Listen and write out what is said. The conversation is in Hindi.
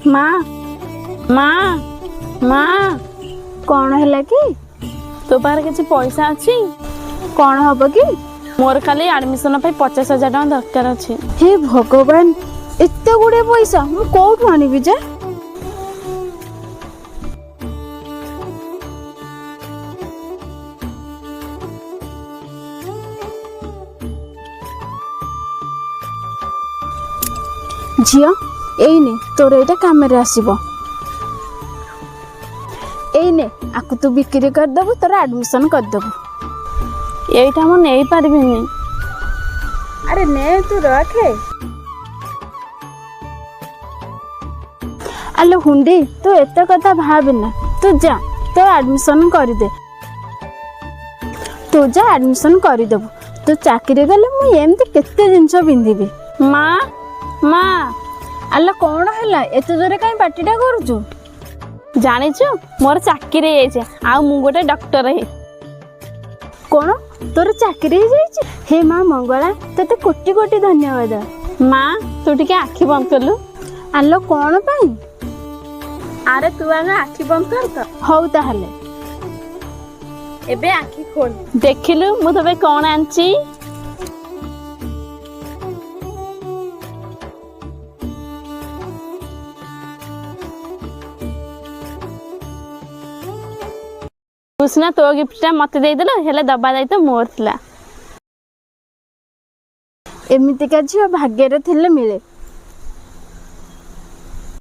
माँ माँ माँ कौन है कि तो पार किसी पैसा अच्छी कौन हम कि मोर खाली एडमिशन 50,000 टका दरकार अच्छी। हे भगवान एत गुड़े पैसा मु कौटू आनिबि जे झिया एने तोर एटा काम रे आसीबो एने आकु तू बिक्री कर दबु तोर एडमिशन कर दबु एटा मु नहीं पारबिनी। अरे ने तू रखे अले हुंडी तू एत कथा भाबना तू जा तो एडमिशन कर दे तू जा एडमिशन कर दबु तू चाकरी गले मु एमती केते जिंस बिंदिबी माँ माँ अल्ला कौन है एत जोरे कहीं पार्टीटा करूचु जानिछु मोर चाकरी है आ मु गोटे डॉक्टर है। कौन तोर चाकरी हो हे माँ मंगला तते कोटि कोटि धन्यवाद। माँ तू टिके आखि बंद करलु। आलो कौन पाई अरे तू आगे आखि बंद कर तो हौ ताहले एबे आखि खोल देखिलु मु तबे कौन आंची उसना तो गिफ्टटा मते दे देलो हेले दबा जाई तो मोर थिला एमितिका झियो भाग्य रे थिले मिले।